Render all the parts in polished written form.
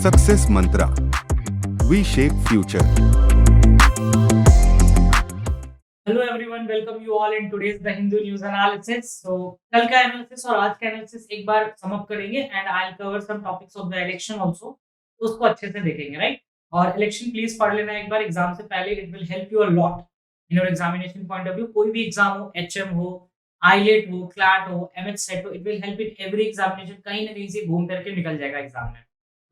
Success Mantra. We shape future. Hello everyone, welcome you all in today's the Hindu news analysis. तो कल का analysis और आज का एनालिसिस एक बार सम अप करेंगे and I will cover some topics of the election also. तो उसको अच्छे से देखेंगे, राइट। और इलेक्शन प्लीज पढ़ लेना एक बार एग्जाम से पहले, it will help you a lot in your examination point of view. कोई भी एग्जाम हो, एचएम हो, आईलेट हो, क्लैट हो, एमएच सेट हो, it will help in every examination. कहीं ना कहीं से घूम करके निकल जाएगा एग्जाम में,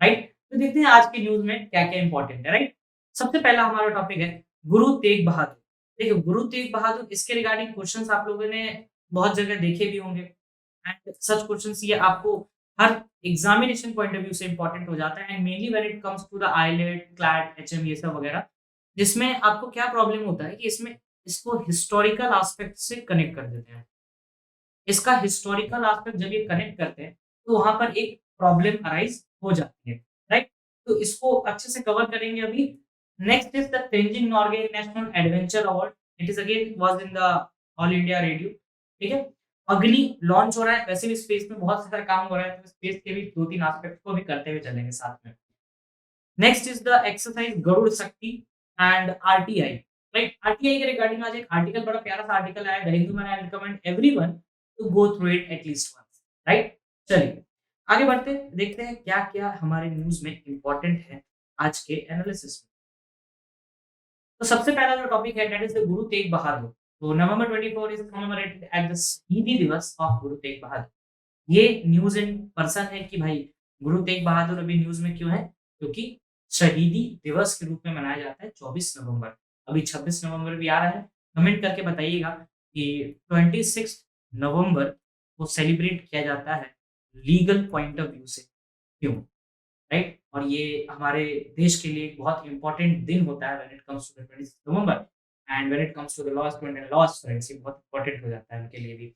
राइट। तो देखते हैं आज की न्यूज में क्या क्या इंपॉर्टेंट है, राइट। सबसे पहला हमारा टॉपिक है गुरु तेग बहादुर। देखिए, गुरु तेग बहादुर, इसके रिगार्डिंग क्वेश्चंस आप लोगों ने बहुत जगह देखे भी होंगे एंड सच क्वेश्चंस ये आपको हर एग्जामिनेशन पॉइंट ऑफ व्यू से इंपॉर्टेंट हो जाता है and mainly when it comes to the AILET, CLAT, hmm, ये सब वगैरह। जिसमें आपको क्या प्रॉब्लम होता है कि इसमें इसको हिस्टोरिकल एस्पेक्ट से कनेक्ट कर देते हैं। इसका हिस्टोरिकल एस्पेक्ट जब ये कनेक्ट करते हैं तो वहां पर एक प्रॉब्लम अराइज हो जाती है, राइट। तो इसको अच्छे से कवर करेंगे अभी। Next is the Tenzing Norgay national adventure award. It is again was in the all India radio, ठीक है। अग्नि लॉन्च हो रहा है, वैसे भी स्पेस में बहुत सारा काम हो रहा है, तो स्पेस के भी दो तीन एस्पेक्ट को भी करते हुए चलेंगे साथ में। Next is the exercise Garuda Shakti and RTI, right. RTI के रिगार्डिंग आज एक आर्टिकल, बड़ा प्यारा सा आर्टिकल आया द हिंदू में। I recommend everyone to go through it at least once, right. चलिए आगे बढ़ते देखते हैं क्या क्या हमारे न्यूज में इंपॉर्टेंट है आज के एनालिसिस में। तो सबसे पहला जो टॉपिक है that is the Guru Tegh Bahadur. तो नवंबर 24 is commemorated at the Shaheedi दिवस ऑफ गुरु तेग बहादुर। ये न्यूज इन पर्सन है कि भाई गुरु तेग बहादुर अभी न्यूज में क्यों है, क्योंकि शहीदी दिवस के रूप में मनाया जाता है 24 नवंबर। अभी 26 नवंबर भी आ रहा है। कमेंट करके बताइएगा कि 26 नवंबर को सेलिब्रेट किया जाता है लीगल पॉइंट ऑफ व्यू से क्यों, राइट। और ये हमारे देश के लिए एक बहुत इंपॉर्टेंट दिन होता है when it comes to the 26 November and when it comes to the law student and law students, ये बहुत इंपॉर्टेंट हो जाता है उनके लिए भी।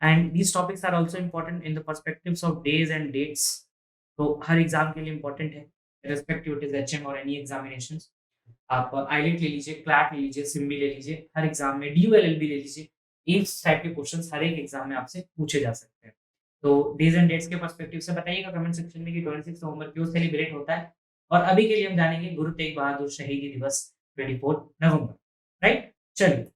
And these topics are also important in the perspectives of days and dates. तो हर एग्जाम के लिए इंपॉर्टेंट है, रिस्पेक्टिव इट इज एचएम और एनी एग्जामिनेशंस। आप आईलेट ले लीजिए, क्लैट ले लीजिए, सिम्बी ले लीजिए, हर एग्जाम में डीयूएलएलबी ले लीजिए। इस टाइप के क्वेश्चंस हर एक एग्जाम में आपसे पूछे जा सकते हैं। तो डेज एंड डेट्स के पर्सपेक्टिव से बताइएगा कमेंट सेक्शन में कि 26 नवंबर क्यों सेलिब्रेट होता है। और अभी के लिए हम जानेंगे गुरु तेग बहादुर शहीदी दिवस 24 नवंबर, राइट। चलिए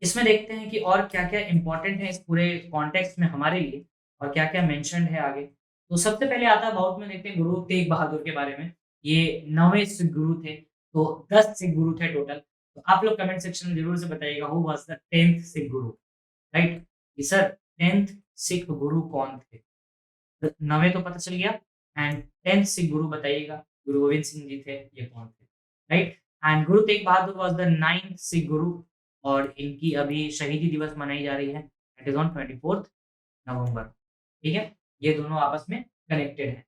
इसमें देखते हैं कि और क्या-क्या इम्पोर्टेंट है इस पूरे कॉन्टेक्स्ट में हमारे लिए और क्या-क्या मेंशन्ड है आगे। तो सबसे पहले आता है अबाउट में, देखते हैं गुरु तेग बहादुर के बारे में। ये 9वें सिख गुरु थे, तो 10 सिख गुरु थे टोटल। तो आप लोग कमेंट सेक्शन में ज़रूर से बताइएगा हू was the 10th Sikh Guru, right. कि सर 10th सिख गुरु कौन थे? तो 9वें तो पता चल गया एंड 10th सिख गुरु बताइएगा, गुरु गोविंद सिंह जी थे, ये कौन थे, right. And Guru Tegh Bahadur was the 9th Sikh गुरु और इनकी अभी शहीदी दिवस मनाई जा रही है। इट इज़ ऑन 24th नवंबर, ठीक है। ये दोनों आपस में कनेक्टेड है।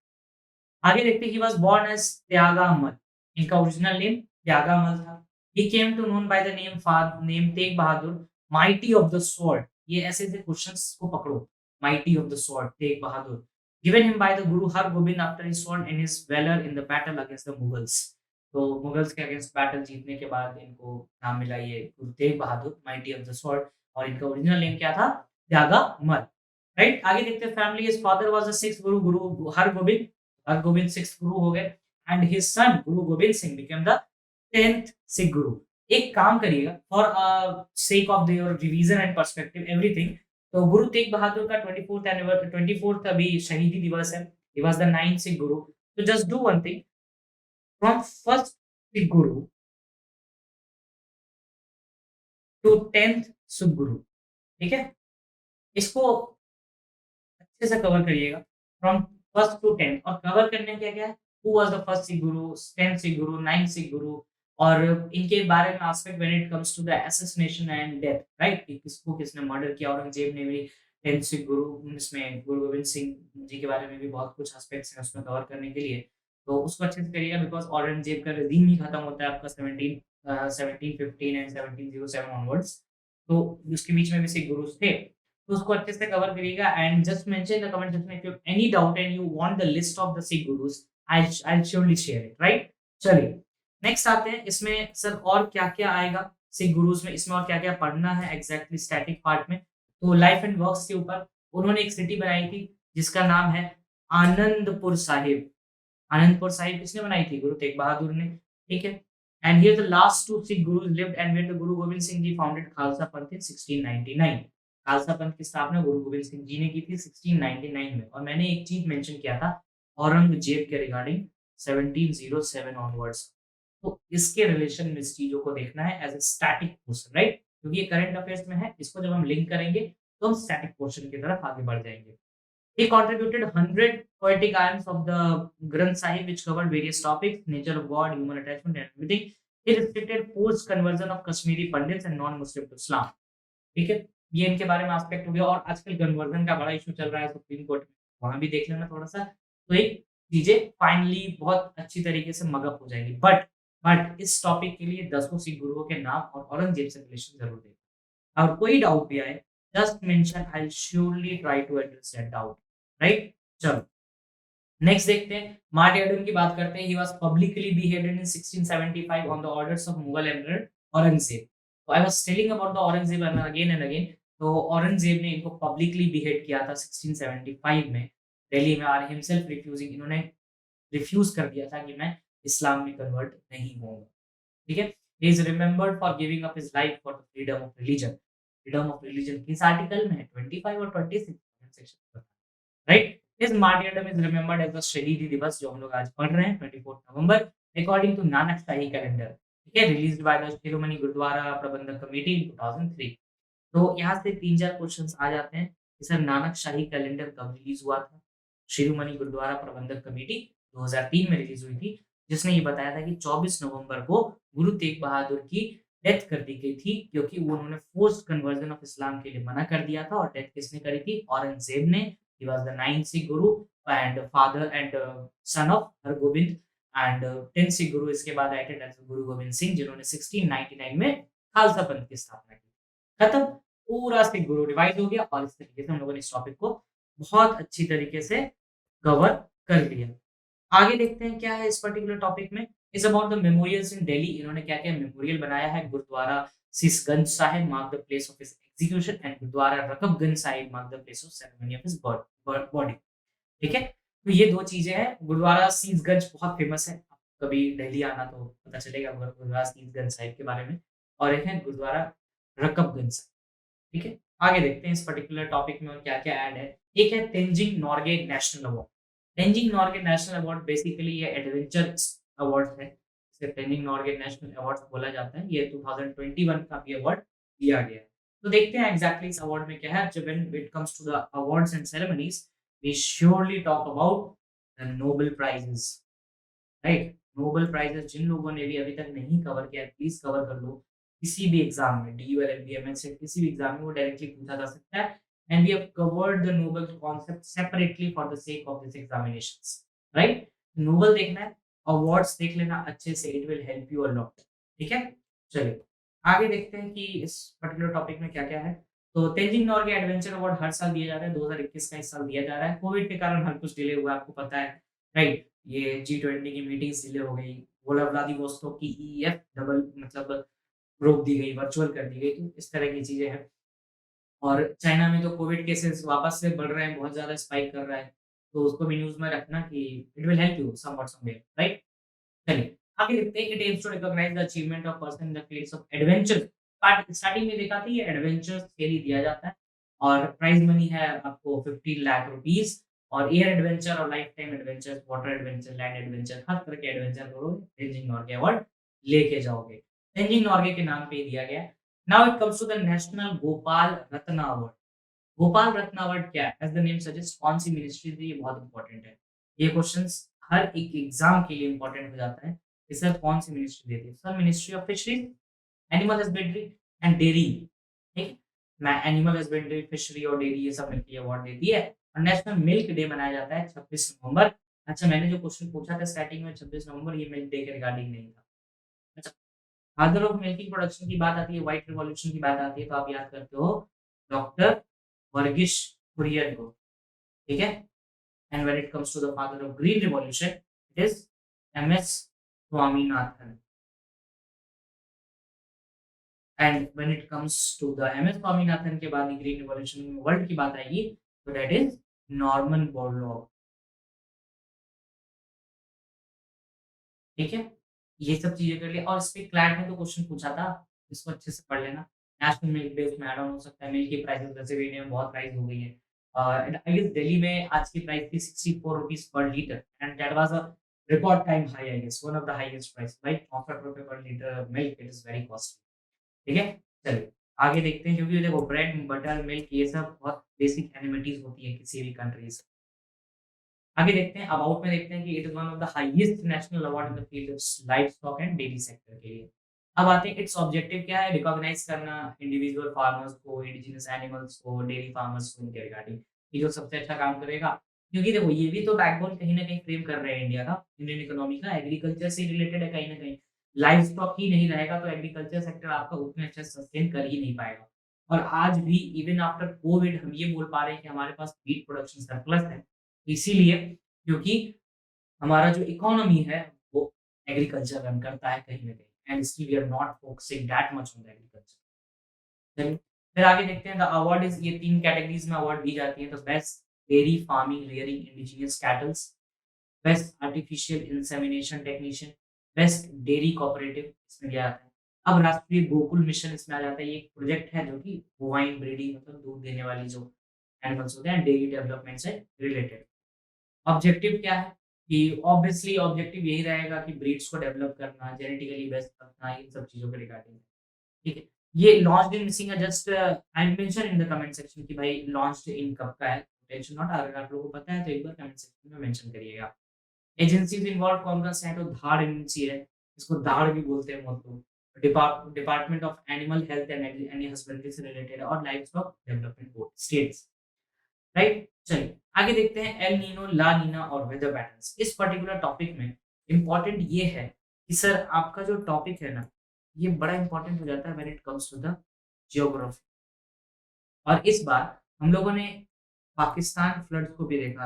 आगे देखते हैं he was born as Tyagamal. इनका ओरिजिनल नेम त्यागामल था। He came to known by the name Tegh Bahadur, mighty of the sword. ये ऐसे-ऐसे क्वेश्चंस को पकड़ो। Mighty of the sword, Tegh Bahadur. Given him by the Guru Hargobind after he sworn in his valour in the battle against the Mughals. तो मुगल्स के against battle जीतने के बाद इनको नाम मिला ये Guru Tegh Bahadur, mighty of the sword. और इनका ओरिजिनल नेम क्या था? त्यागामल, राइट। आगे देखते हैं family. His father was the 6th Guru, Guru Hargobind. Hargobind 6th गुरु हो गए and his son Guru Gobind Singh became the 10th Sikh गुरु। एक काम करिएगा for sake of your revision and perspective everything. तो गुरु तेग बहादुर का 24th अभी शहीदी दिवस है। He was the 9th Sikh गुरु। तो just do one thing, from first Sikh Guru to 10th Sikh गुरु, ठीक है। इसको अच्छे से कवर करिएगा फ्रॉम फर्स्ट टू 10th। और कवर करने क्या क्या है, who was the first Sikh Guru, 10th Sikh Guru, 9th Sikh गुरु और इनके बारे में aspect when it comes to the assassination and death, right. कि किसको किसने मर्डर किया। औरंगजेब ने भी 10th सिख गुरु, इसमें गुरु गोविंद सिंह जी के बारे में भी बहुत कुछ एस्पेक्ट्स हैं उसमें कवर करने के लिए। तो उसको अच्छे से करिएगा बिकॉज़ औरंगजेब का regime ही खत्म होता है आपका 1715 एंड 1707 ऑनवर्ड्स। तो उसके बीच में भी सिख गुरुज थे। तो उसको अच्छे से कवर करिएगा and just mention in the comment section if you have any doubt and you want the list of the Sikh gurus, I surely share it, right. चलिए नेक्स्ट आते हैं इसमें सर और क्या-क्या आएगा सिख गुरुज में, इसमें और क्या-क्या पढ़ना है एग्जैक्टली स्टैटिक पार्ट में। तो लाइफ एंड वर्क्स के ऊपर उन्होंने एक सिटी बनाई थी जिसका नाम है आनंदपुर साहिब। आनंदपुर साहिब किसने बनाई थी? गुरु तेग बहादुर ने, ठीक है। And here the last two Sikh gurus lived and where the Guru Gobind Singh ji founded Khalsa Panth in 1699। Khalsa पंथ की स्थापना गुरु गोविंद सिंह जी ने की थी 1699 में। और मैंने एक चीज मेंशन किया था औरंगजेब के रिगार्डिंग 1707 ऑनवर्ड्स। तो इसके रिलेशन में इस चीजों को देखना है as a static portion, right? क्योंकि ये करंट अफेयर्स में है, इसको जब हम लिंक करेंगे तो हम स्टैटिक पोर्शन की तरफ आगे बढ़ जाएंगे। He contributed 100 poetic items of the Granth Sahib, which covered various topics: nature of God, human attachment, and everything. He restricted forced conversion of Kashmiri Pandits and non-Muslim to Islam. ठीक है, ये इनके बारे में एस्पेक्ट हो गया। और आजकल कन्वर्जन का बड़ा इशू चल रहा है सुप्रीम कोर्ट में, वहां भी देख लेना थोड़ा सा। तो एक चीजें फाइनली बहुत अच्छी तरीके से मगअप हो जाएगी। बट इस टॉपिक के लिए 10 सिख गुरुओं के नाम और औरंगजेब से रिलेशन जरूर देखें। और कोई डाउट भी आए, just mention, I will surely try to address that doubt, right? चलो नेक्स्ट देखते हैं, मार्टियरडम की बात करते हैं। He was publicly beheaded in 1675 on the orders of Mughal Emperor Aurangzeb. तो I was telling about the Aurangzeb again and again. तो औरंगजेब ने इनको पब्लिकली बिहेड किया था 1675 में दिल्ली में, और हिमसेल्फ रिफ्यूजिंग, इन्होंने रिफ्यूज कर दिया था कि मैं इस्लाम में कन्वर्ट नहीं होऊंगा, ठीक है। He is remembered for giving up his life for the freedom of religion. Freedom of religion किस आर्टिकल में है? 25 और 26 section, right? His martyrdom is remembered as the Shaheedi Diwas, जो हम लोग आज पढ़ रहे हैं 24 November, according to Nanak Shahi calendar, ठीक है, released by the Shiromani Gurdwara Prabandhak committee इन 2003। तो यहाँ से 3-4 क्वेश्चंस आ जाते हैं कि सर नानक शाही कैलेंडर कब रिलीज हुआ था? शिरोमणि गुरुद्वारा प्रबंधक कमेटी 2003 में रिलीज हुई थी, जिसने ये बताया था कि 24 नवंबर को गुरु तेग बहादुर की डेथ कर दी गई थी, क्योंकि उन्होंने फोर्स्ड कन्वर्जन ऑफ इस्लाम के लिए मना कर दिया था। और डेथ किसने करी थी? औरंगजेब ने। He was the 9th Sikh Guru and father and son of Hargobind, and 10th Sikh Guru इसके बाद acted as गुरु गोविंद सिंह, जिन्होंने 1699 में खालसा पंथ की स्थापना की। खत्म, पूरा सिख गुरु रिवाइज हो गया। और इस तरीके से हम लोगों ने इस टॉपिक को बहुत अच्छी तरीके से कवर कर लिया। आगे देखते हैं क्या है इस पर्टिकुलर टॉपिक में। Is about the memorials in Delhi. इन्होंने क्या-क्या मेमोरियल बनाया है? Gurdwara Sisganj Sahib mark the place of his execution, and Gurdwara Rakabganj Sahib mark the place of ceremony of his body, ठीक है। तो ये दो चीजें हैं। गुरुद्वारा सीसगंज बहुत फेमस है, कभी दिल्ली आना तो पता चलेगा गुरुद्वारा सीसगंज साहिब के बारे में। और एक है गुरुद्वारा रकबगंज साहिब, ठीक है। आगे देखते हैं इस पर्टिकुलर टॉपिक में और क्या-क्या ऐड है। एक है Tenzing Norgay national award. Tenzing Norgay national award basically ये एडवेंचर अवार्ड है, इसे तेंजिंग नोरगे नेशनल अवार्ड बोला जाता है। ये 2021 का भी अवार्ड दिया गया है। तो देखते हैं एग्जैक्टली इस अवार्ड में क्या है। जब when it comes to the awards and ceremonies, we surely talk about the Nobel prizes, right? Nobel prizes जिन लोगों ने भी अभी तक नहीं कवर किया, प्लीज कवर कर लो। किसी भी एग्जाम में, डीयू, एलएलबी, एमएससी, किसी भी एग्जाम में वो डायरेक्टली पूछा जा सकता है। And we have covered the Nobel concept separately for the sake of this examinations, right? Nobel देखना है, अवार्ड्स देख लेना अच्छे से, it will help you a lot, ठीक है। चलिए आगे देखते हैं कि इस पर्टिकुलर टॉपिक में क्या-क्या है। तो तेंजिंग नोरगे एडवेंचर अवार्ड हर साल दिया जाता है, 2021 का इस साल दिया जा रहा है। कोविड के कारण हर कुछ डिले हुआ, आपको पता है, राइट? ये G20 की मीटिंग्स डिले हो गई, व्लादिवोस्तोक की ईएफ डबल मतलब रोक दी गई, वर्चुअल कर दी गई, तो इस तरह की चीजें हैं। और चाइना में तो कोविड केसेस वापस से बढ़ रहे हैं, बहुत ज़्यादा स्पाइक कर रहा है, तो उसको भी न्यूज़ में रखना कि it will help you somewhat somewhere, right? चलिए आगे देखते हैं। It aims to recognize the achievement of person in the fields of adventure. Part starting में देखा था ये एडवेंचर्स के लिए दिया जाता है, और प्राइज मनी है आपको 15 लाख रुपीस। और एयर एडवेंचर और lifetime adventure, water adventure, land adventure, हर तरह के एडवेंचर करोगे, तेंजिंग नोरगे अवार्ड लेके जाओगे। तेंजिंग नोरगे के नाम पे ही दिया गया है। Now it comes to the national Gopal Ratna award. Gopal Ratna award क्या है? एज द नेम सजेस्ट, कौन सी मिनिस्ट्री थी? ये बहुत इंपॉर्टेंट है। ये क्वेश्चंस हर एक एग्जाम के लिए इंपॉर्टेंट हो जाता है कि सर कौन सी मिनिस्ट्री देती है? Sir ministry of fisheries, animal husbandry and dairy, ठीक। मैं एनिमल हस्बेंड्री, फिशरी और डेयरी ये सब मिलकर अवार्ड देती है। और नेशनल मिल्क डे मनाया जाता है 26 नवंबर। अच्छा, मैंने जो क्वेश्चन पूछा था स्टार्टिंग में 26 नवंबर, ये मिल्क डे के रिगार्डिंग नहीं था। अच्छा, फादर ऑफ मिल्किंग प्रोडक्शन की बात आती है, व्हाइट रिवॉल्यूशन की बात आती है, तो आप याद करते हो डॉक्टर वर्गीश कुरियन को, ठीक है। And when it comes to the father of green revolution, it is MS Swaminathan. And when it comes to the MS Swaminathan के बाद ग्रीन रिवॉल्यूशन में वर्ल्ड की बात आएगी, तो दैट इज नॉर्मन बोरलॉग। ठीक है? ये सब चीज़ें कर लिया और इस पे क्लैट में तो क्वेश्चन पूछा था, इसको अच्छे से पढ़ लेना। नेशनल मिल्क डे उसमें ऐड ऑन हो सकता है, मिल्क की प्राइसेज़ वैसे भी इंडिया में बहुत राइज़ हो गई है। एंड आई गेस दिल्ली में आज की प्राइस थी 64 रुपीज़ पर litre and that was a record time high I guess, one of the highest price, right? 64 रुपए पर litre milk, it is very costly, ठीक है? चलिए, आगे देखते हैं क्योंकि देखो ब्रेड, बटर, मिल्क ये सब बहुत बेसिक एमिनिटीज़ होती है किसी भी कंट्रीज़। आगे देखते हैं, अबाउट में देखते हैं कि it is one of the highest national award in the field of livestock and dairy sector के लिए। अब आते हैं इट्स ऑब्जेक्टिव क्या है? रिकॉग्नाइज़ करना इंडिविजुअल फार्मर्स को, इंडिजिनस एनिमल्स को, डेयरी फार्मर्स को इनके रिगार्डिंग कि जो सबसे अच्छा काम करेगा। क्योंकि देखो ये भी तो बैकबोन कहीं न कहीं फ्रेम कर रहे हैं इंडिया का, इंडियन इकोनॉमी का, एग्रीकल्चर से रिलेटेड है कहीं न कहीं। लाइवस्टॉक ही नहीं रहेगा तो एग्रीकल्चर सेक्टर आपका उतने अच्छे से सस्टेन कर ही नहीं पाएगा। और आज भी इवन आफ्टर कोविड हम ये बोल पा रहे हैं कि हमारे पास मीट प्रोडक्शन सरप्लस है। इसीलिए क्योंकि हमारा जो इकोनॉमी है वो एग्रीकल्चर रन करता है कहीं न कहीं and still we are not focusing that much on the agriculture. चलिए, फिर आगे देखते हैं द अवार्ड इज़ ये 3 कैटेगरीज़ में अवार्ड दी जाती है। तो best dairy farming rearing indigenous kettles, best artificial insemination technician, best dairy cooperative इसमें दिया जाता है। अब राष्ट्रीय गोकुल मिशन इसमें आ जाता है। ये एक प्रोजेक्ट है जो कि बोवाइन ब्रीडिंग मतलब दूध देने वाली जो एनिमल्स होते हैं डेयरी डेवलपमेंट से रिलेटेड। ऑब्जेक्टिव क्या है? कि ऑब्वियसली ऑब्जेक्टिव यही रहेगा कि ब्रीड्स को डेवलप करना, जेनेटिकली बेस्ट रखना, इन सब चीज़ों के रिगार्डिंग, ठीक है? ये launched in missing just I mention in the comment section कि भाई लॉन्च्ड इन कब का है? टेंशन नॉट, अगर आप लोगों को पता है तो एक बार कमेंट सेक्शन में मेंशन करिएगा। एजेंसीज़ इन्वॉल्व्ड कौन-कौन से हैं? तो धाड़ एजेंसी है, इसको दाड़ भी बोलते हैं बहुत लोग। Department of animal health and any husbandry से रिलेटेड है और livestock development board, states. Right? चलिए, आगे देखते हैं एल नीनो, ला नीना और वेदर पैटर्न्स। इस पर्टिकुलर टॉपिक में इम्पोर्टेंट ये है कि सर आपका जो टॉपिक है ना, ये बड़ा इम्पोर्टेंट हो जाता है when it comes to the geography. और इस बार हम लोगों ने पाकिस्तान फ्लड्स को भी देखा,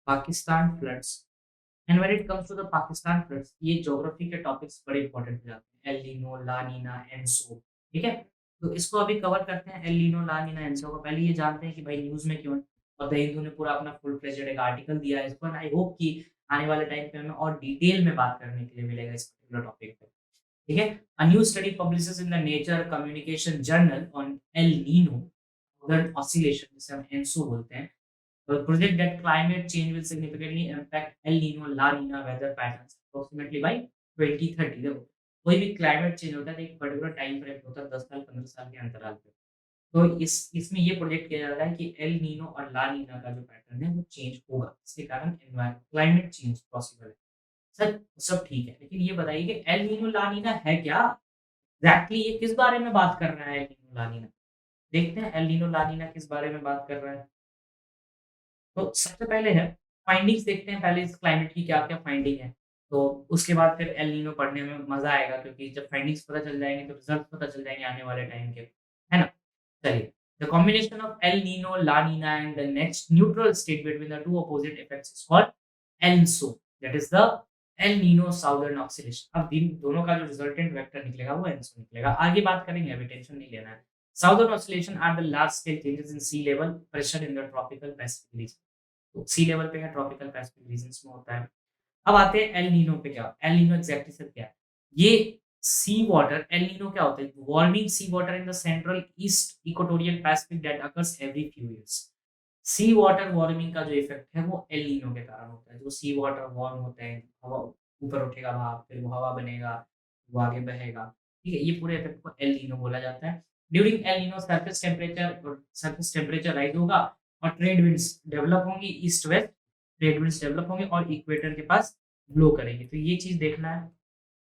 Pakistan floods and when it comes to the Pakistan floods ये ज्योग्राफी के टॉपिक्स बड़े इंपॉर्टेंट हो जाते हैं। El Nino, La Nina, ENSO, ठीक है? तो इसको अभी कवर करते हैं El Nino, La Nina, ENSO को। पहले ये जानते हैं कि भाई न्यूज़ में क्यों है और द हिंदू ने पूरा अपना फुल फ्लेजेड एक आर्टिकल दिया है इस पर। आई होप कि आने वाले टाइम पे हमें और डिटेल में बात करने के लिए मिलेगा इस पर्टिकुलर टॉपिक पे, ठीक है? A new study publishes in the nature communication journal on L Nino southern oscillation जिसे हम एनसो बोलते हैं। Project that climate change will significantly impact El Nino, La Nina weather patterns approximately by 2030। देखो, कोई भी क्लाइमेट चेंज होता है तो एक पर्टिकुलर टाइम फ्रेम होता है 10 साल 15 साल के अंतराल पे। तो इसमें ये प्रोजेक्ट किया जा रहा है कि एल नीनो और ला नीना का जो पैटर्न है वो चेंज होगा। इसके कारण क्लाइमेट चेंज पॉसिबल है। सर सब ठीक है, लेकिन ये बताइए कि एल नीनो ला नीना है क्या? एग्जैक्टली ये किस बारे में बात कर रहा है एल नीनो ला नीना? देखते हैं एल नीनो ला नीना किस बारे में बात कर रहा है। तो सबसे पहले है फाइंडिंग्स देखते हैं पहले इस क्लाइमेट की क्या-क्या फाइंडिंग है। तो उसके बाद फिर एल नीनो पढ़ने में मज़ा आएगा क्योंकि जब फाइंडिंग्स पता चल जाएँगे तो रिज़ल्ट पता चल जाएँगे आने वाले टाइम के, है ना? चलिए, the combination of El Nino, La Nina and the next neutral state between the two opposite effects is called also, that is the El Nino southern oscillation. अब इन दोनों का जो रिजल्टेंट वेक्टर निकलेगा वो एल्सो निकलेगा। आगे बात करेंगे, अभी टेंशन नहीं लेना है। Southern oscillation are the large scale changes in sea level pressure in the tropical Pacific region. तो सी लेवल पे है, ट्रॉपिकल पैसिफिक रीजन्स में होता है। अब आते हैं एल नीनो पे। क्या एल नीनो एग्जैक्टली सर क्या है? ये सी वाटर, एल नीनो क्या होता है? Warming sea water in the central east equatorial Pacific that occurs every few years. Sea water warming का जो इफेक्ट है वो एल नीनो के कारण होता है। जो सी वाटर वार्म होते हैं, हवा ऊपर उठेगा भाप, फिर वो हवा बनेगा, वो आगे बहेगा। ठीक है? ये पूरे इफेक्ट को एल नीनो बोला जाता है। During El Nino surface temperature rise होगा और ट्रेड विंड्स डेवलप होंगी, east west trade winds develop होंगे और इक्वेटर के पास ब्लो करेंगे। तो ये चीज़ देखना है,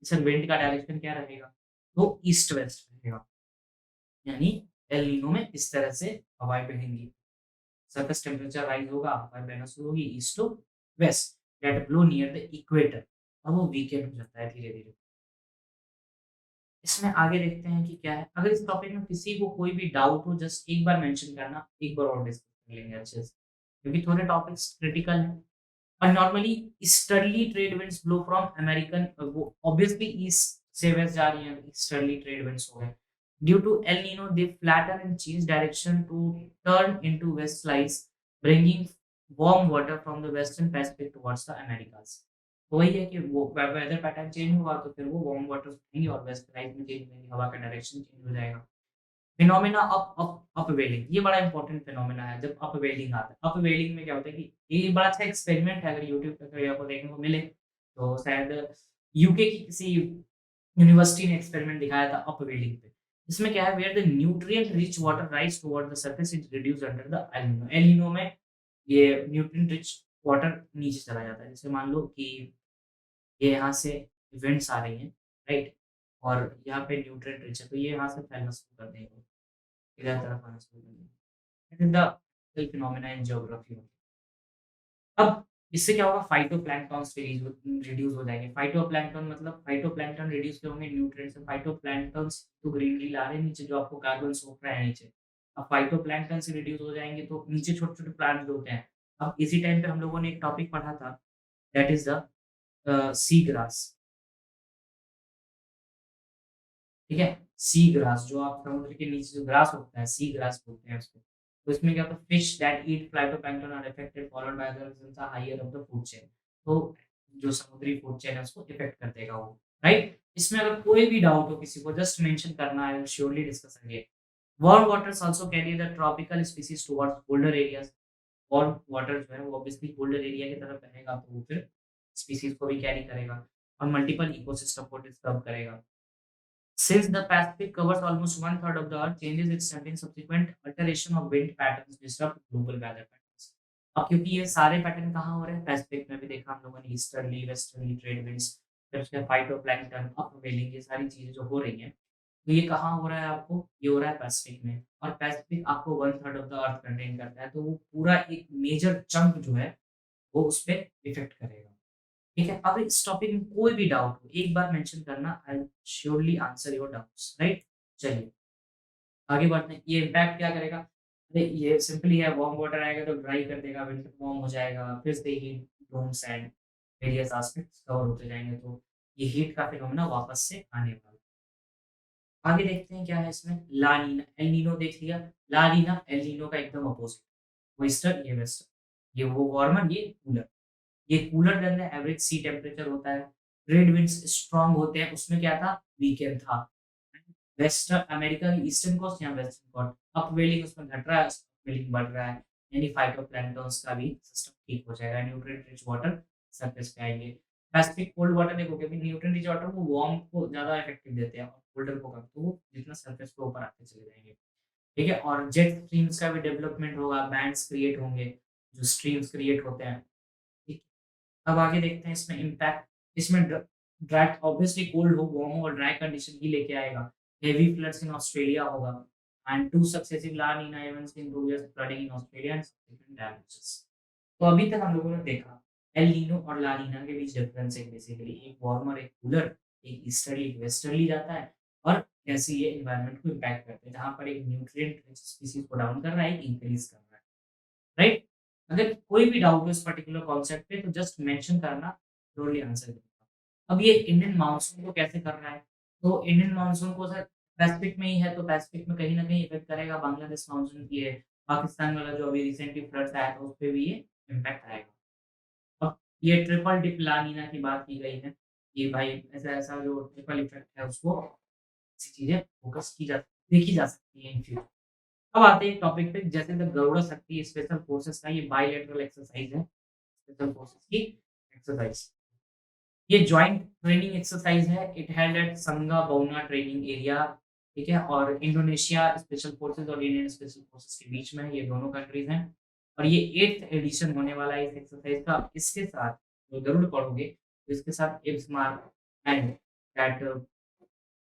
सर विंड का डायरेक्शन क्या रहेगा? तो ईस्ट वेस्ट रहेगा। यानी एल नीनो में इस तरह से हवाएँ बहेंगी। सरफेस टेम्परेचर राइज होगा, हवाएँ बहना शुरू होगी east to west that blow near the equator और वो वीकेंड हो जाता है धीरे-धीरे। इसमें आगे देखते हैं कि क्या है। अगर इस टॉपिक में किसी को कोई भी डाउट हो जस्ट एक बार मेंशन करना, एक बार और डिस्कस कर लेंगे अच्छे से। क्योंकि थोड़े टॉपिक्स क्रिटिकल हैं। और normally easterly trade winds blow from American, वो ऑब्वियसली ईस्ट से वेस्ट जा रही हैं, ईस्टर्ली ट्रेड विंड्स हो गए। Due to El Nino they flatten and change direction to turn into westerlies bringing warm water from the western Pacific towards the Americas. तो वही है कि वो वेदर पैटर्न चेंज हुआ तो फिर वो वार्म वाटर्स उठेंगे और वेस्टर्नाइज में चेंज होंगे, हवा का डायरेक्शन चेंज हो जाएगा। फिनोमेना ऑफ अपवेलिंग, ये बड़ा इंपॉर्टेंट फिनोमेना है जब अपवेलिंग आता है। अपवेलिंग में क्या होता है कि ये बड़ा अच्छा एक्सपेरिमेंट है, अगर यूट्यूब पे कभी आपको देखने को मिले तो शायद यूके की किसी यूनिवर्सिटी ने एक्सपेरिमेंट दिखाया था अपवेलिंग पे। इसमें क्या है, where the nutrient rich water rise toward the surface is reduced under the El Nino. El Nino में ये न्यूट्रिएंट रिच वाटर नीचे चला जाता है। जैसे मान लो कि ये यहाँ से इवेंट्स आ रही हैं, राइट? और यहाँ पे न्यूट्रिएंट रिच है तो ये यहाँ से फैलना शुरू कर देंगे, इधर तरफ आना शुरू कर देंगे। It is the phenomena in geography. अब इससे क्या होगा, फाइटोप्लैंक्टन्स रिड्यूस हो जाएँगे। फाइटोप्लैंक्टन मतलब फाइटोप्लैंक्टन रिड्यूस क्यों होंगे, न्यूट्रिएंट्स से फाइटोप्लैंक्टन्स तो ग्रीनरी ला रहे हैं नीचे, जो आपको कार्बन सोख रहा है नीचे। अब फाइटोप्लैंक्टन से रिड्यूस हो जाएँगे तो नीचे छोटे-छोटे प्लांट्स जो होते हैं। अब इसी टाइम पे हम लोगों ने एक टॉपिक पढ़ा था, that is the sea grass, ठीक है? सी ग्रास जो आप समुद्र के नीचे जो ग्रास होता है, सी ग्रास बोलते हैं उसको। तो इसमें क्या होता है, fish that eat phytoplankton are affected followed by the results are higher of the food chain. तो जो समुद्री फूड चेन है उसको इफेक्ट कर देगा वो, राइट? इसमें अगर कोई भी डाउट हो किसी को, जस्ट मेंशन करना, आई will surely discuss again. Warm waters also carry the tropical species towards colder areas. Warm water जो है वो ऑब्वियसली कोल्डर एरिया की तरफ बहेगा तो वो फिर स्पीशीज को भी कैरी करेगा और मल्टीपल इकोसिस्टम को डिस्टर्ब करेगा। Since the Pacific covers almost one third of the Earth, changes its sudden subsequent alteration of wind patterns disrupt global weather patterns। अब क्योंकि ये सारे पैटर्न कहाँ हो रहे हैं, पैसिफिक में भी देखा हम लोगों ने, ईस्टर्ली वेस्टर्ली ट्रेड विंड्स, फिर उसके फाइटोप्लैंक्टन, अपवेलिंग, ये सारी चीजें जो हो रही हैं, तो ये कहाँ हो रहा है आपको, ये हो रहा है पैसिफिक में। और पैसिफिक आपको one third of the earth contain करता है, तो वो पूरा एक मेजर चंक जो है वो उस पे इफेक्ट करेगा। ठीक है? अगर इस टॉपिक में कोई भी डाउट हो, एक बार मेंशन करना, आई will surely answer your doubts, right? चलिए, आगे बढ़ते हैं। ये इम्पैक्ट क्या करेगा? अरे ये सिंपली है, वार्म वाटर आएगा तो ड्राई कर देगा, विंटर वार्म हो जाएगा, फिर से heat domes and various aspects cover होते जाएँगे, तो ये हीट का फिनोमेना वापस से आने वाला है। आगे देखते हैं क्या है इसमें, ला नीना, एल नीनो देख लिया। ला नीना एल नीनो का एकदम अपोजिट, वो ईस्टर्न, ये वेस्टर्न, ये वो वार्मर, ये कूलर। ये कूलर के अंदर एवरेज सी टेम्परेचर होता है, ट्रेड विंड्स स्ट्रांग होते हैं, उसमें क्या था, वीकेंड था। वेस्टर्न अमेरिका की ईस्टर्न कोस्ट या वेस्टर्न कोस्ट, अपवेलिंग उसमें घट रहा है, अपवेलिंग बढ़ रहा है, यानी फाइटोप्लैंक्टन्स का भी सिस्टम ठीक हो जाएगा, न्यूट्रिएंट रिच वाटर सरफेस पे आएँगे। पैसिफिक कोल्ड वाटर देखो, क्योंकि न्यूट्रिएंट रिच वाटर वो वार्म को ज़्यादा इफेक्टिव देते हैं और कोल्डर को कम, तो वो जितना सरफेस पे ऊपर आते चले जाएँगे। ठीक है? और जेट स्ट्रीम्स का भी डेवलपमेंट होगा, बैंड्स क्रिएट होंगे, जो स्ट्रीम्स क्रिएट होते हैं। ठीक है? अब आगे देखते हैं इसमें इम्पैक्ट, इसमें ड्राई ऑब्वियसली कोल्ड हो, वार्म हो और ड्राई कंडीशन ही लेके आएगा। हेवी फ्लड्स इन ऑस्ट्रेलिया होगा and 2 successive La Nina events in 2 years flooding in Australia and subsequent damages. तो अभी तक हम लोगों ने देखा एल नीनो और ला नीना के बीच डिफरेंस है बेसिकली, एक वार्मर, एक कूलर, एक ईस्टर्ली, एक वेस्टर्ली जाता है और कैसे ये एनवायरनमेंट को इम्पैक्ट करते हैं, जहाँ पर एक न्यूट्रिएंट रिच स्पीशीज को डाउन कर रहा है, एक इंक्रीज कर रहा है, राइट? अगर कोई भी डाउट हो इस पर्टिकुलर कॉन्सेप्ट पे तो जस्ट मेंशन करना, श्योरली आंसर दूँगा। अब ये इंडियन मानसून को कैसे कर रहा है? तो इंडियन मानसून को सर पैसिफिक में ही है, तो पैसिफिक में कहीं न कहीं इफ़ेक्ट करेगा। बांग्लादेश मानसून ये पाकिस्तान वाला जो अभी रिसेंटली फ्लड्स आया था, उस पे भी ये इम्पैक्ट आएगा। अब ये ट्रिपल डिप ला नीना की बात की गई है, कि भाई ऐसा-ऐसा जो ट्रिपल इफ़ेक्ट है उसको, ऐसी चीज़ें फ़ोकस की जा देखी जा सकती हैं इन फ्यूचर। अब आते हैं टॉपिक पे, जैसे द गरुड़ शक्ति स्पेशल फोर्सेस का ये बायलैटरल एक्सरसाइज है, स्पेशल फोर्सेस की एक्सरसाइज। ये जॉइंट ट्रेनिंग एक्सरसाइज है, इट हेल्ड एट संगा बउना ट्रेनिंग एरिया, ठीक है? और इंडोनेशिया स्पेशल फोर्सेस और इंडियन स्पेशल फोर्सेस के बीच में है, ये दोनों कंट्रीज हैं और ये 8th एडिशन होने वाला है इस एक्सरसाइज का। इसके साथ जो गरुड़ पढ़ोगे तो इसके साथ इब्स मार्क एंड दैट,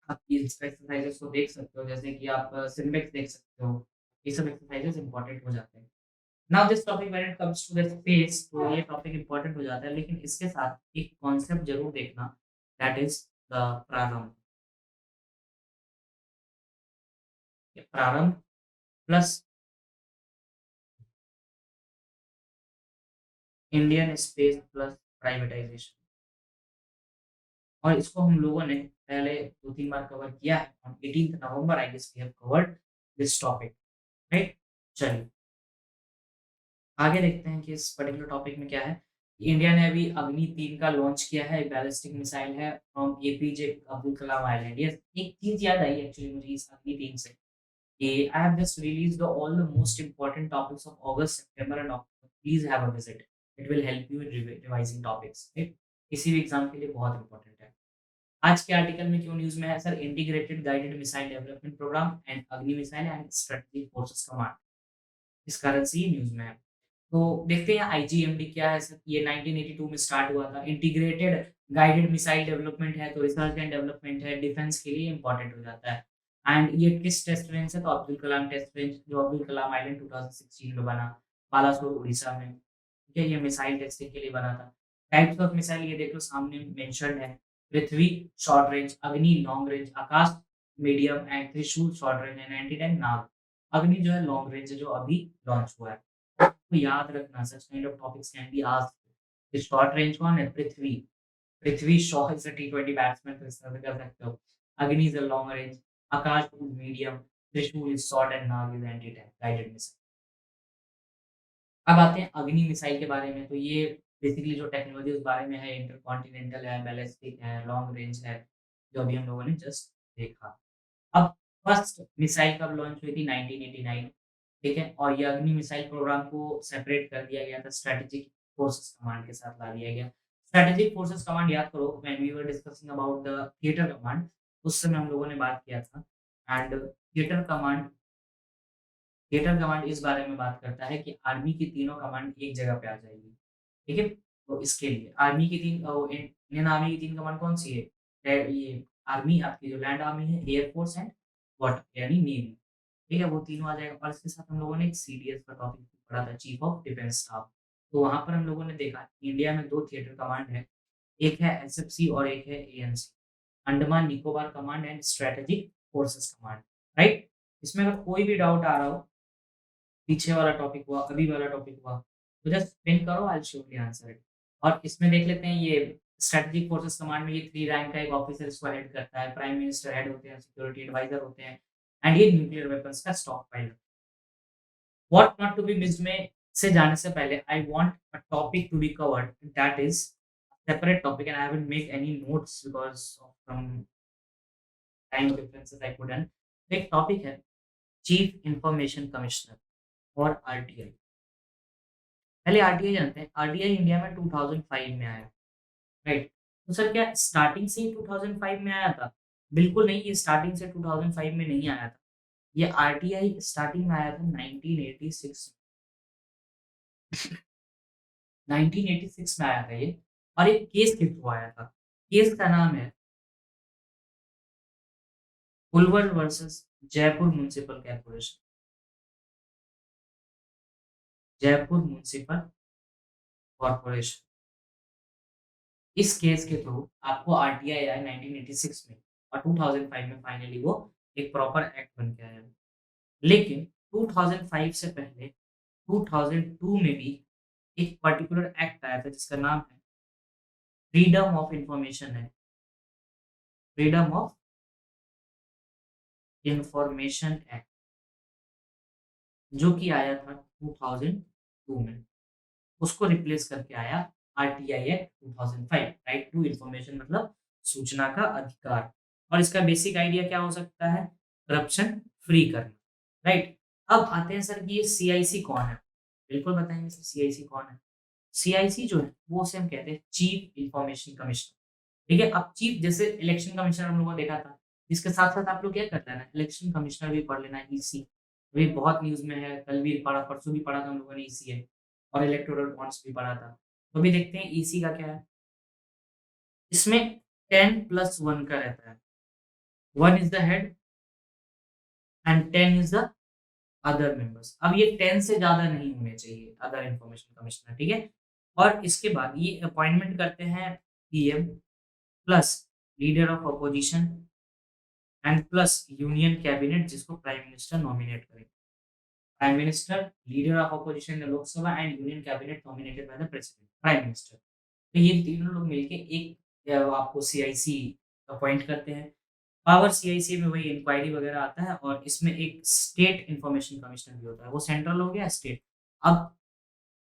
आप इस एक्सरसाइज़ेज़ को देख सकते हो, जैसे कि आप सिम्बेक्स देख सकते हो। ये सब एक्सरसाइज़ेज़ इम्पोर्टेंट हो जाते हैं। Now this topic when it comes to the space, तो ये टॉपिक इम्पोर्टेंट हो जाता है, लेकिन इसके साथ एक कॉन्सेप्ट ज़रूर देखना, दैट इज़ द प्रारंभ। ये प्रारंभ plus Indian space plus privatisation, और इसको हम लोगों ने पहले 2-3 बार कवर किया है। On 18th November I guess we have covered this topic, right? चलिए। आगे देखते हैं कि इस पर्टिकुलर टॉपिक में क्या है। इंडिया ने अभी अग्नि 3 का लॉन्च किया है, बैलिस्टिक मिसाइल है from APJ Abdul Kalam island. Yes, एक चीज़ याद आई एक्चुअली मुझे इस अग्नि 3 से कि I have just released all the most important topics of August, September and October. Please have a visit. It will help you in revising topics, right? किसी भी exam के लिए बहुत इम्पोर्टेंट है। आज के आर्टिकल में क्यों न्यूज़ में है sir? Integrated guided missile development programme and Agni missile and strategic forces command, इस कारण से ये न्यूज़ में है। तो देखते हैं आईजीएमडी क्या है सर? ये 1982 में स्टार्ट हुआ था। इंटीग्रेटेड गाइडेड मिसाइल डेवलपमेंट है, तो रिसर्च एंड डेवलपमेंट है, डिफेंस के लिए इंपॉर्टेंट हो जाता है। एंड ये किस टेस्ट रेंज से? तो अब्दुल कलाम टेस्ट रेंज, जो अब्दुल कलाम आइलैंड 2016 में बना, बालासोर उड़ीसा में। ठीक है, ये मिसाइल टेस्टिंग के लिए बना था। टाइप्स ऑफ मिसाइल ये देख लो सामने मेंशन्ड है। पृथ्वी शॉर्ट रेंज, अग्नि long range, Akash medium and त्रिशूल शॉर्ट रेंज एंड एंटी-टैंक नाग। अग्नि जो है लॉन्ग रेंज है, जो अभी लॉन्च हुआ है। तो याद रखना such kind of topics can be asked. Short range कौन है? पृथ्वी। पृथ्वी शॉ इज अ टी20 बैट्समैन, तो इस तरह से कर सकते हो। Agni is a long range, Akash is medium, Trishul is short and Nag is anti tank guided missile. अब आते हैं अग्नि मिसाइल के बारे में। तो ये बेसिकली जो टेक्नोलॉजी उस बारे में है, इंटरकॉन्टिनेंटल है, बैलिस्टिक है, लॉन्ग रेंज है, जो अभी हम लोगों ने जस्ट देखा। अब फर्स्ट मिसाइल कब लॉन्च हुई थी? 1989, ठीक है? और ये अग्नि मिसाइल प्रोग्राम को सेपरेट कर दिया गया था, स्ट्रैटेजिक फोर्सेस कमांड के साथ ला दिया गया। स्ट्रैटेजिक फोर्सेस कमांड याद करो, when we were discussing about the theatre command, उस समय हम लोगों ने बात किया था। एंड थिएटर कमांड इस बारे में बात करता है कि आर्मी की तीनों कमांड एक जगह पे आ जाएगी, ठीक है? तो इसके लिए आर्मी की इंडियन आर्मी की 3 कमांड कौन-सी है? ये आर्मी, आपकी जो लैंड आर्मी है, एयर फोर्स एंड वाटर यानी नेवी, ठीक है? वो तीनों आ जाएगा। और इसके साथ हम लोगों ने एक सीडीएस का टॉपिक पढ़ा था, चीफ ऑफ डिफेंस स्टाफ। तो वहाँ पर हम लोगों ने देखा इंडिया में 2 थिएटर कमांड है, एक है एसएफसी और एक है ANC, Andaman Nicobar command and strategic forces command, right? इसमें अगर कोई भी डाउट आ रहा हो, पीछे वाला टॉपिक हुआ, अभी वाला टॉपिक हुआ, तो जस्ट पिन करो, आई विल श्योरली आंसर इट। और इसमें देख लेते हैं ये स्ट्रेटेजिक फोर्सेस कमांड में ये 3 रैंक का एक ऑफिसर इसको हेड करता है, प्राइम मिनिस्टर हेड होते हैं, सिक्योरिटी एडवाइजर होते हैं एंड ये न्यूक्लियर वेपन्स का stockpiler. What not to be missed में से जाने से पहले I want a topic to be covered, that is separate topic and I haven't make any notes because of some time differences I couldn't. एक topic है chief information commissioner और RTI. पहले RTI जानते हैं। आरटीआई इंडिया में 2005 में आया, right? तो सर क्या स्टार्टिंग से ही 2005 में आया था? बिल्कुल नहीं, ये स्टार्टिंग से 2005 में नहीं आया था। ये आरटीआई स्टार्टिंग में आया था 1986 में। 1986 में आया था ये, और एक केस के थ्रू आया था। केस का नाम है Ulwar versus Jaipur municipal corporation. Jaipur municipal corporation, इस केस के थ्रू आपको आरटीआई आया 1986 में, और 2005 में फाइनली वो एक प्रॉपर एक्ट बन के आया। लेकिन 2005 से पहले 2002 में भी एक पर्टिकुलर एक्ट आया था जिसका नाम है freedom of information act. Freedom of information act, जो कि आया था 2002 में। उसको रिप्लेस करके आया RTI act 2005, right to information, मतलब सूचना का अधिकार। और इसका बेसिक आइडिया क्या हो सकता है? करप्शन फ्री करना, राइट? अब आते हैं सर कि ये सीआईसी कौन है? बिल्कुल बताएंगे सर, सीआईसी कौन है? सीआईसी जो है वो उसे हम कहते हैं चीफ इंफॉर्मेशन कमिश्नर, ठीक है? अब चीफ, जैसे इलेक्शन कमिश्नर हम लोगों ने देखा था, इसके साथ-साथ आप लोग क्या कर लेना, इलेक्शन कमिश्नर भी पढ़ लेना, ईसी। अभी बहुत न्यूज़ में है, कल भी पढ़ा, परसों भी पढ़ा था हम लोगों ने ईसीए, और इलेक्टोरल बॉन्ड्स भी पढ़ा था। तो अभी देखते हैं ईसी का क्या है? इसमें 10+1 का रहता है। 1 is the head and 10 is the other members. अब ये 10 से ज़्यादा नहीं होने चाहिए अदर इन्फॉर्मेशन कमिश्नर, ठीक है? और इसके बाद ये अपॉइंटमेंट करते हैं PM plus leader of opposition and plus union cabinet, जिसको प्राइम मिनिस्टर नॉमिनेट करेंगे। Prime minister, leader of opposition in Lok Sabha and union cabinet nominated by the president, prime minister. तो ये तीनों लोग मिलके एक आपको सीआईसी अपॉइंट करते हैं। पावर सीआईसी में वही इंक्वायरी वगैरह आता है, और इसमें एक स्टेट इंफॉर्मेशन कमिश्नर भी होता है। वो सेंट्रल हो गया, स्टेट। अब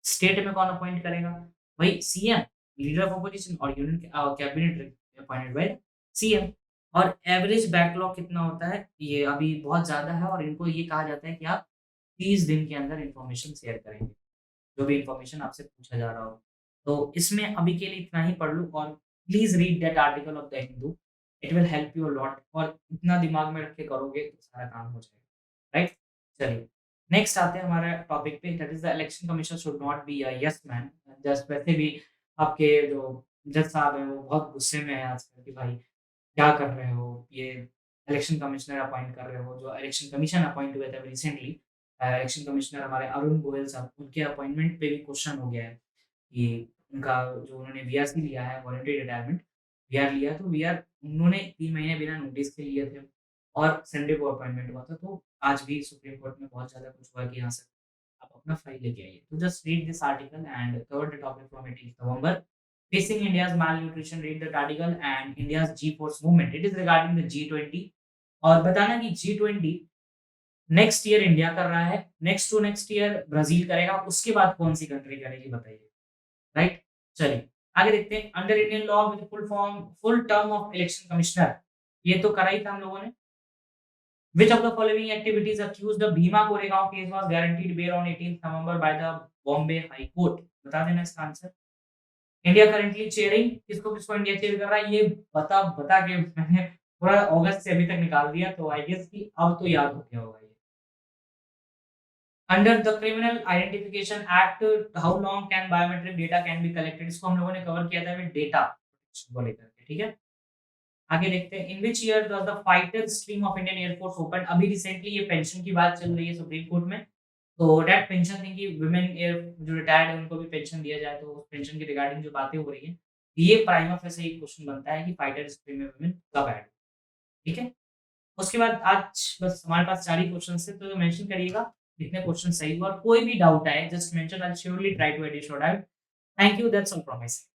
स्टेट में कौन अपॉइंट करेगा? वही सीएम, लीडर ऑफ अपोजिशन और union cabinet appointed by CM. और एवरेज बैकलॉग कितना होता है? ये अभी बहुत ज़्यादा है और इनको ये कहा जाता है कि आप 30 दिन के अंदर इन्फॉर्मेशन शेयर करेंगे, जो भी इन्फॉर्मेशन आपसे पूछा जा रहा हो। तो इसमें अभी के लिए इतना ही पढ़ लूँ और please read that article of the Hindu, it will help you a lot और इतना दिमाग में रख के करोगे तो सारा काम हो जाएगा, राइट? चलिए, नेक्स्ट आते हैं हमारे टॉपिक पे, that is the election commission should not be a yes man. Just वैसे भी आपके जो जज साहब हैं वो बहुत गुस्से में हैं आजकल कि भाई क्या कर रहे हो? ये इलेक्शन कमिश्नर अपॉइंट कर रहे हो, जो इलेक्शन कमीशन अपॉइंट हुए थे अभी रिसेंटली। इलेक्शन कमिश्नर हमारे अरुण गोयल साहब, उनके अपॉइंटमेंट पे भी क्वेश्चन हो गया है कि उनका जो उन्होंने वीआरसी लिया है, वॉलंटरी रिटायरमेंट, वीआर लिया तो वीआर उन्होंने 3 महीने बिना नोटिस के लिए थे और संडे को अपॉइंटमेंट हुआ था। तो आज भी सुप्रीम कोर्ट में बहुत ज़्यादा कुछ हुआ कि यहाँ से आप अपना फाइल लेके आइए। तो just read this article and cover the topic from 18th November. Facing India's malnutrition, read that article and India's G-Force movement. It is regarding the G20 और बताना कि G20 नेक्स्ट ईयर इंडिया कर रहा है, next to next year Brazil करेगा, उसके बाद कौन-सी कंट्री करेगी बताइए, राइट? चलिए, आगे देखते हैं। Under Indian law with full term of election commissioner, ये तो करा ही था हम लोगों ने। Which of the following activities accused the Bhima Koregaon case was guaranteed bail on 18th November by the Bombay High Court? बता देना इसका आंसर। इंडिया करंटली चेयरिंग, किसको-किसको इंडिया चेयर कर रहा है, ये बता बता के मैंने पूरा अगस्त से अभी तक निकाल दिया, तो आई गेस कि अब तो याद हो गया होगा ये। Under the criminal identification act, how long can biometric data can be collected? इसको हम लोगों ने कवर किया था विद डेटा प्रोटेक्शन को लेकर के, ठीक है? आगे देखते हैं। In which year does the fighter stream of Indian air force open? अभी रिसेंटली ये पेंशन की बात चल रही है सुप्रीम कोर्ट में। तो दैट पेंशन थिंग कि वुमेन एयर जो रिटायर्ड है उनको भी पेंशन दिया जाए, तो उस पेंशन के रिगार्डिंग जो बातें हो रही हैं, ये प्राइमा फेसी एक क्वेश्चन बनता है कि फाइटर स्ट्रीम में वुमेन कब ऐड, ठीक है? उसके बाद आज बस हमारे पास 4 ही क्वेश्चन्स थे, तो मेंशन करिएगा कितने क्वेश्चन सही हुआ और कोई भी डाउट आए just mention, I will surely try to edit your doubt. Thank you, that's all from my side.